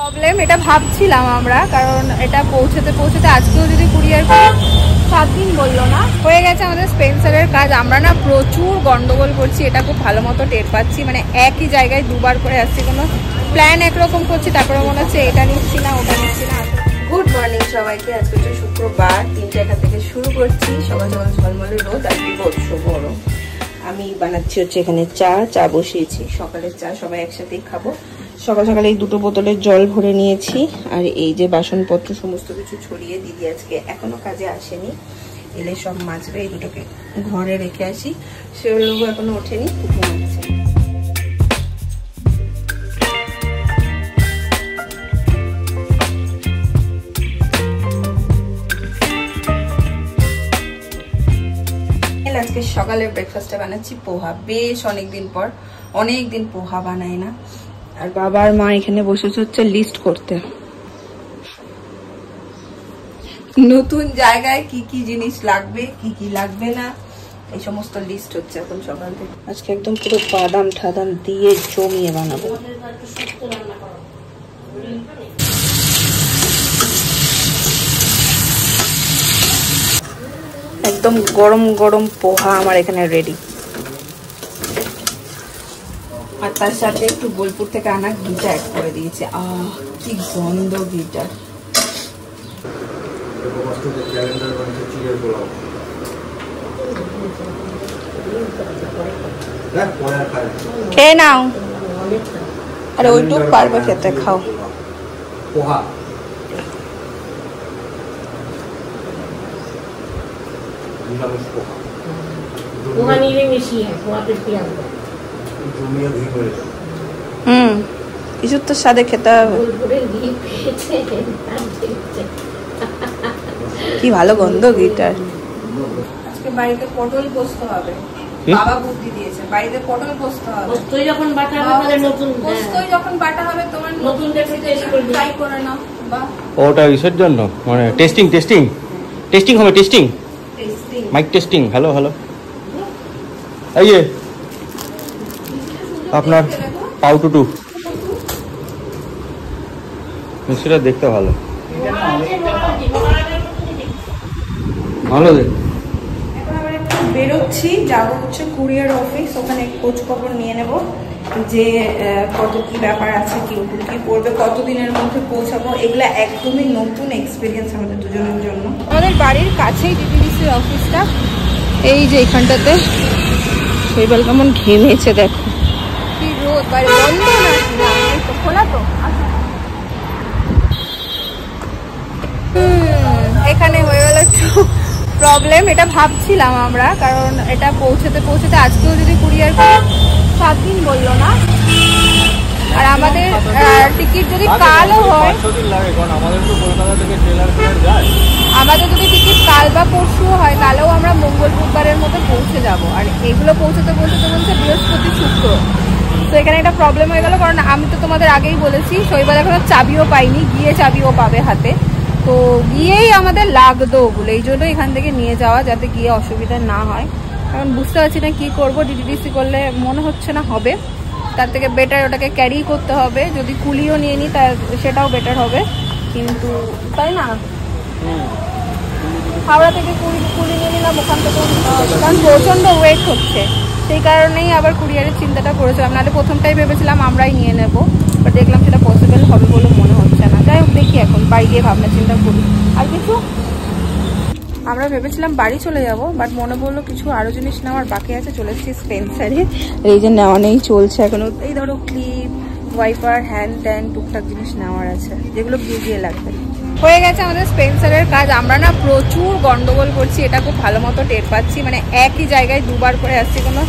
Problem এটা ভাবছিলাম আমরা, কারণ এটা পৌঁছতে পৌঁছতে আজকেও যদি কুরিয়ার 7 দিন বললো না, হয়ে গেছে আমাদের স্পেন্সারের কাজ। আমরা না প্রচুর গন্ডগোল করছি, এটা খুব ভালো মতো টের পাচ্ছি। মানে একই জায়গায় দুবার করে আসছি, কোনো প্ল্যান একরকম করছি, তারপরে মনে হচ্ছে এটা নিচ্ছি না ওটা নিচ্ছি না। গুড মর্নিং সবাইকে, আজকে হচ্ছে শুক্রবার, 3টা থেকে শুরু করছি। সকাল সকাল ঝলমলে রোদ আর বিভৎস গরম। আমি বানাচ্ছি হচ্ছে এখানে চা বসিয়েছি, সকালের চা সবাই একসাথেই খাবো। সকাল সকালে এই 2 বোতলের জল ভরে নিয়েছি, আর এই যে বাসনপত্র সমস্ত কিছু ছড়িয়ে। দিদি আজকে এখনো কাজে আসেনি, এলে সব মাজবে। এই দুটোকে ঘরে রেখে আসি, সেগুলো এখনো ওঠেনি, ঘুমাচ্ছে। আজকে সকালে ব্রেকফাস্টে বানাচ্ছি পোহা। বেশ অনেকদিন পোহা বানাই না। আর বাবার মা এখানে বসেছে হচ্ছে লিস্ট করতে, নতুন জায়গায় কি কি জিনিস লাগবে কি কি লাগবে না, এই সমস্ত লিস্ট হচ্ছে এখন সকাল থেকে। আজকে একদম পুরো বাদাম ঠাদাম দিয়ে জমিয়ে বানাবো। একদম গরম গরম পোহা আমার এখানে রেডি। আর তার সাথে একটু বোলপুর থেকে আনা ঘিটা অ্যাড করে দিয়েছে। কি গন্ধ ঘিটার। খেয়ে নাও, আরে ওইটুক পারবে খেতে, খাও। পোহা কিছু তো স্বাদে খেতে হবে। কি ভালো গন্ধ ঘিটার। আজকে বাড়িতে পটল পোস্ত হবে, বাবা বুদ্ধি দিয়েছে। বাড়িতে পটল পোস্ত হবে, পোস্তই যখন বাটা হবে তোমার নতুন ট্রাই করে নাও। ওটা ইসের জন্য, মানে টেস্টিং হবে, মাইক টেস্টিং। হ্যালো এই যে আপনার পাউটুটু মিষ্টিটা দেখতে ভালো দেখ। বেরোচ্ছি, যাবো হচ্ছে কুরিয়ার অফিস, ওখানে খোঁজ খবর নিয়ে নেব যে কত কি ব্যাপার আছে, কি পড়বে, কতদিনের মধ্যে পৌঁছাবো। এগুলা একদমই নতুন এক্সপিরিয়েন্স আমাদের দুজনের জন্য। আমাদের বাড়ির কাছেই ডিটিডিসির অফিসটা, এই যে এখানটাতে। শৈবাল কেমন ঘেমেছে দেখো, কি রোদ, বাইরে বন্ধ না খোলা তো। এখানে হয়ে গেল একটু প্রবলেম, এটা ভাবছিলাম আমরা, কারণ এটা পৌঁছতে পৌঁছতে আজকেও যদি কুরিয়ার 7 দিন বললো না। আর আমাদের টিকিট যদি কালও হয়, আমাদের যদি টিকিট কাল বা পরশু হয়, তাহলেও আমরা মঙ্গল বুধবারের মধ্যে পৌঁছে যাব। আর এগুলো পৌঁছতে বৃহস্পতি শুক্র। তো এখানে একটা প্রবলেম হয়ে গেল, কারণ আমি তো তোমাদের আগেই বলেছি শৈবাল এখনো চাবিও পাইনি, গিয়ে চাবিও পাবে হাতে। তো গিয়েই আমাদের লাগতো ওগুলো, এই জন্য এখান থেকে নিয়ে যাওয়া, যাতে গিয়ে অসুবিধা না হয়। কারণ বুঝতে পারছি না কি করবো, ডিটিডিসি করলে মনে হচ্ছে না হবে, তার থেকে বেটার ওটাকে ক্যারি করতে হবে। যদি কুলিও নিয়ে নিই সেটাও বেটার হবে, কিন্তু তাই না, হাওড়া থেকে কুলি নিয়ে নিলাম, ওখান থেকে কারণ প্রচণ্ড ওয়েট হচ্ছে, সেই কারণেই আবার কুরিয়ারের চিন্তাটা করেছিলাম। নাহলে প্রথমটাই ভেবেছিলাম আমরাই নিয়ে নেবো, বাট দেখলাম সেটা পসিবল হবে বলে মনে হচ্ছে না। যাই হোক, দেখি এখন বাড়ি গিয়ে ভাবনা চিন্তা করি। আর কিছু আমরা ভেবেছিলাম বাড়ি চলে যাব, বাট মনে পড়লো কিছু আরো জিনিস নেওয়ার বাকি আছে। চলে এসেছি স্পেন্সারে, এই যে নেওয়া নেই চলছে এখনো। এই ধরো ক্লিপ, ওয়াইপার, হ্যান্ড টুকটাক জিনিস নেওয়ার আছে, যেগুলো গিয়ে লাগবে। হয়ে গেছে আমাদের স্পেন্সারের কাজ। আমরা না প্রচুর গন্ডগোল করছি, এটা খুব ভালো মতো টের পাচ্ছি। মানে একই জায়গায় দুবার করে আসছি, কোনো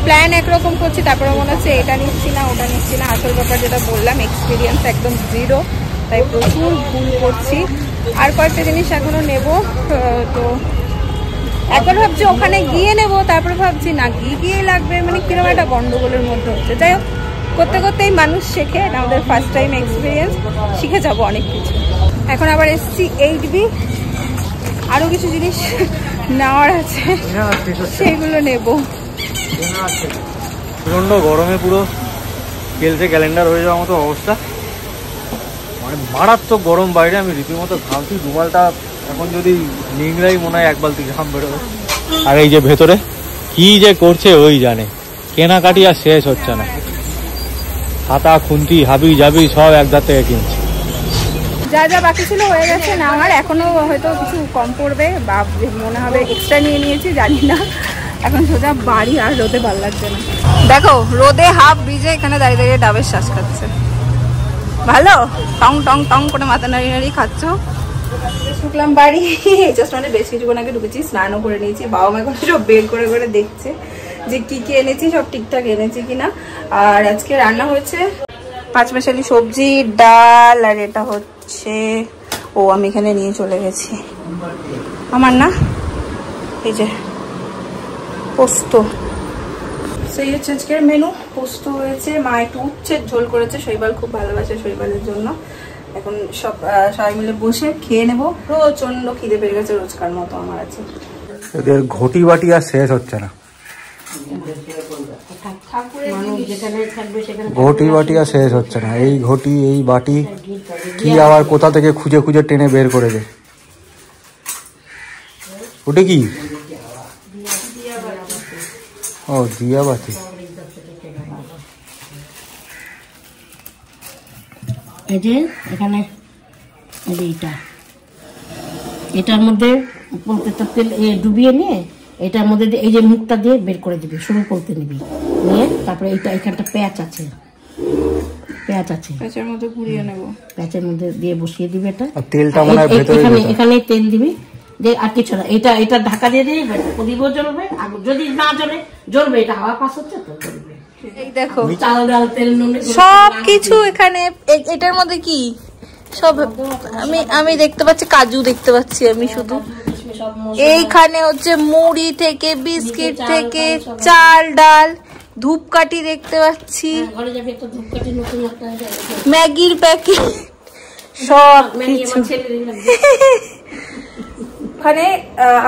প্ল্যান একরকম করছি, তারপরে মনে হচ্ছে এটা নিচ্ছি না ওটা নিচ্ছি না। আসল ব্যাপার যেটা বললাম, এক্সপিরিয়েন্স একদম 0, তাই প্রচুর ভুল করছি। আর কয়েকটা জিনিস এখনো নেব, তো একবার ভাবছি ওখানে গিয়ে নেব, তারপরে ভাবছি না গিয়ে লাগবে, মানে কিরকম একটা গন্ডগোলের মধ্যে হচ্ছে। যাই হোক, করতে করতেই মানুষ শেখে, এটা আমাদের ফার্স্ট টাইম এক্সপিরিয়েন্স, শিখে যাবো অনেক কিছু। এখন আবার এসছি 8B, আরো কিছু জিনিস নেওয়ার আছে, সেগুলো নেব। প্রচন্ড গরমে পুরো কেলসে ক্যালেন্ডার হয়ে যাওয়ার মতো অবস্থা। মানে মারাত্মক গরম বাইরে, আমি রীতিমতো ঘামছি। রুমালটা এখন যদি নিংড়াই মনে হয় 1 বালতি ঘাম বেরোবে। আর এই যে ভেতরে কি যে করছে ওই জানে, কেনাকাটি আর শেষ হচ্ছে না। হাতা খুন্তি হাবি জাবি সব একদার থেকে কিনছে। যা যা বাকি ছিল হয়ে গেছে না, আমার এখনো হয়তো কিছু কম পড়বে বা মনে হবে এক্সট্রা নিয়ে নিয়েছি, জানি না। এখন সোজা বাড়ি, আর রোদে ভালো লাগছে না। দেখো রোদে হাফ ভিজে এখানে দাঁড়িয়ে দাঁড়িয়ে ডাবের শ্বাস খাচ্ছে। ভালো টং টং টং করে মাথা নাড়িয়ে নাড়িয়ে খাচ্ছ। শুকলাম বাড়ি, জাস্ট মানে বেশ কিছুক্ষণ আগে ঢুকেছি, স্নানও করে নিয়েছি। বাবা মা এখন সব বের করে করে দেখছে যে কি কি এনেছি, সব ঠিকঠাক এনেছি কিনা। আর আজকে রান্না হয়েছে 5 মেশালি সবজি, ডাল, আর এটা হচ্ছে আমি এখানে নিয়ে চলে গেছি আমার না, এই যে পোস্ত। সেই হচ্ছে আজকের মেনু। পোস্ত হয়েছে, মা একটু উচ্ছের ঝোল করেছে, শৈবাল খুব ভালোবাসে, শৈবালের জন্য। এখন সবাই মিলে বসে খেয়ে নেবো। প্রচন্ড খিদে পেয়ে গেছে, রোজকার মতো আমার আছে। এদের ঘটি বাটি আর শেষ হচ্ছে না, ঘটি বাটি আর শেষ হচ্ছে না। এই ঘটি এই বাটি কি আবার কোথা থেকে খুঁজে খুঁজে টেনে বের করে দে। ওটা কি? ও দিয়া বাতি। এই যে এখানে এটার মধ্যে তেল ডুবিয়ে নিয়ে এটার মধ্যে এই যে মুখটা দিয়ে বের করে দিবি, শুরু করতে নিবি, নিয়ে তারপরে এইটা এখানটা পেঁয়াজ আছে, প্যাঁচের মধ্যে ঘুরিয়ে নেব, প্যাঁচের মধ্যে দিয়ে বসিয়ে দিবি এটা। তেলটা মনে হয় ভেতরে এখানে তেল দিবি, যে আর কিছু না। এটা ঢাকা দিয়ে দিবি, প্রদীপও জ্বলবে। যদি না জ্বলবে, এটা হাওয়া পাস হচ্ছে তো জ্বলবে। এই দেখো চাল ডাল তেল নুন সব কিছু এখানে। এটার মধ্যে কি সব আমি দেখতে পাচ্ছি, কাজু দেখতে পাচ্ছি আমি শুধু। এইখানে হচ্ছে মুড়ি থেকে বিস্কিট থেকে চাল ডাল, ধূপকাঠি দেখতে পাচ্ছি, ম্যাগির প্যাকেট, সব কিছু। ওখানে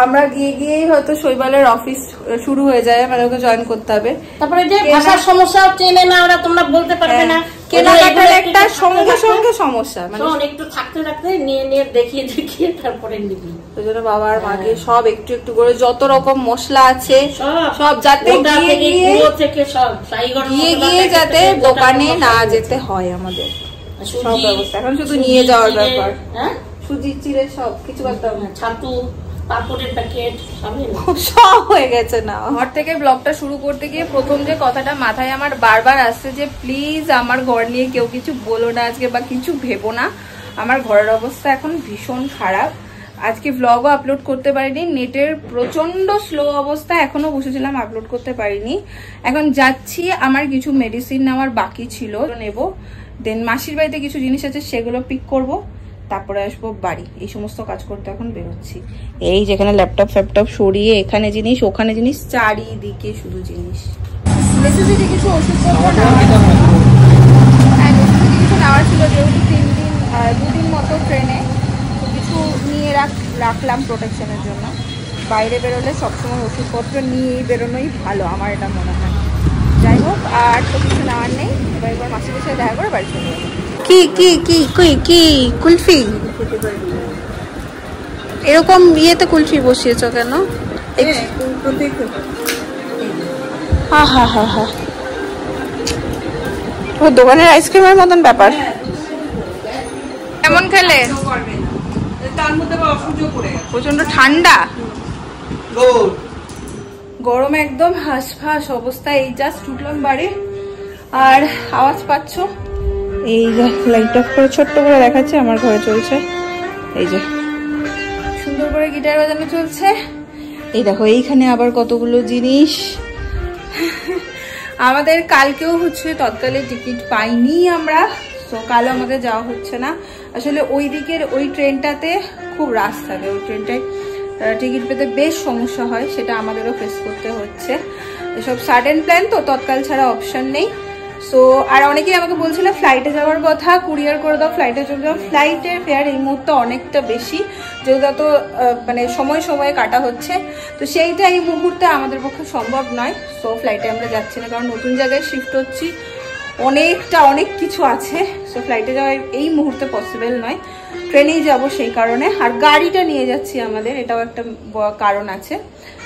আমরা গিয়েই হয়তো শৈবালের অফিস শুরু হয়ে যায়, মানে ওকে জয়েন করতে হবে। তারপরে যে ভাষার সমস্যা চেনে না ওরা, তোমরা বলতে পারবে না, কেনাকাটার একটা সঙ্গে সঙ্গে সমস্যা, মানে একটু থাকতে থাকতে নিয়ে দেখিয়ে তারপরে নিবি। ওই জন্য বাবার মাকে সব একটু একটু করে যত রকম মশলা আছে সব যাতে গিয়ে যাতে দোকানে না যেতে হয় আমাদের, সব ব্যবস্থা এখন শুধু নিয়ে যাওয়ার ব্যাপার। সুজি চিড়ে সব কিছু করতাম, ছাতু পাপড়ের প্যাকেট সব হয়ে গেছে না। ঘর থেকে ব্লগটা শুরু করতে গিয়ে প্রথম যে কথাটা মাথায় আমার বারবার আসছে যে প্লিজ আমার ঘর নিয়ে কেউ কিছু বলো না আজকে, বা কিছু ভেবো না। আমার ঘরের অবস্থা এখন ভীষণ খারাপ। আজকে ব্লগও আপলোড করতে পারিনি, নেটের প্রচন্ড স্লো অবস্থা, এখনো বসেছিলাম আপলোড করতে পারিনি। এখন যাচ্ছি, আমার কিছু মেডিসিন নেওয়ার বাকি ছিল, নেব। দেন মাসির বাড়িতে কিছু জিনিস আছে সেগুলো পিক করব, তারপরে আসবো বাড়ি। এই সমস্ত কাজ করতে এখন বেরোচ্ছি। এই যেখানে ল্যাপটপ ফ্যাপটপ সরিয়ে এখানে জিনিস ওখানে জিনিস, চারিদিকে শুধু জিনিস। নেসেসিটি কিছু ওষুধপত্র নেওয়ার ছিল, যেহেতু 2 দিন মতো ট্রেনে, কিছু নিয়ে রাখলাম প্রোটেকশনের জন্য। বাইরে বেরোলে সবসময় ওষুধপত্র নিয়েই বেরোনোই ভালো, আমার এটা মনে হয়। যাই হোক, আর তো কিছু নেওয়ার নেই, এবার মাসির সাথে দেখা করে বাড়ি চলে যাবো। কি কুলফি এরকম ইয়েতে কুলফি বসিয়েছ কেন? হা ও দোকানের আইসক্রিমের মতন ব্যাপার। কেমন খেলে? প্রচন্ড ঠান্ডা, গরম একদম হাঁসফাঁস অবস্থা। এই জাস্ট উঠলাম বাড়ি, আর আওয়াজ পাচ্ছ এই যে লাইট অফ করে ছোট্ট করে দেখাচ্ছে, আমার ঘরে চলছে এই যে সুন্দর করে গিটার বাজানো চলছে। এই দেখো এইখানে আবার কতগুলো জিনিস। আমাদের কালকেও হচ্ছে তৎকালে টিকিট পাইনি আমরা, তো কালও আমাদের যাওয়া হচ্ছে না। আসলে ওই দিকের ওই ট্রেনটাতে খুব রাশ থাকে, ওই ট্রেনটায় টিকিট পেতে বেশ সমস্যা হয়, সেটা আমাদেরও ফেস করতে হচ্ছে। এসব সাডেন প্ল্যান তো, তৎকাল ছাড়া অপশন নেই। সো আর অনেকেই আমাকে বলছিল ফ্লাইটে যাওয়ার কথা, কুরিয়ার করে দাও, ফ্লাইটে চলে যাও। ফ্লাইটের ফেয়ার এই মুহূর্তে অনেকটা বেশি, যেহেতু এত মানে সময়ে কাটা হচ্ছে, তো সেইটা এই মুহূর্তে আমাদের পক্ষে সম্ভব নয়। সো ফ্লাইটে আমরা যাচ্ছি না, কারণ নতুন জায়গায় শিফট হচ্ছি, অনেক কিছু আছে। সো ফ্লাইটে যাওয়া এই মুহূর্তে পসিবল নয়, ট্রেনেই যাব সেই কারণে। আর গাড়িটা নিয়ে যাচ্ছি আমাদের, এটাও একটা কারণ আছে।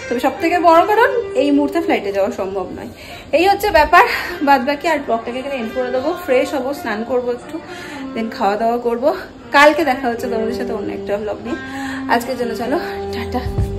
তবে সব থেকে বড় কারণ এই মুহূর্তে ফ্লাইটে যাওয়া সম্ভব নয়। এই হচ্ছে ব্যাপার। বাদ বাকি আর ব্লগটাকে এখানে এন্ড করে দেবো। ফ্রেশ হবো, স্নান করবো একটু, দেন খাওয়া দাওয়া করবো। কালকে দেখা হচ্ছে তোমাদের সাথে অন্য একটা ব্লগ নিয়ে। আজকের জন্য চলো টাটা।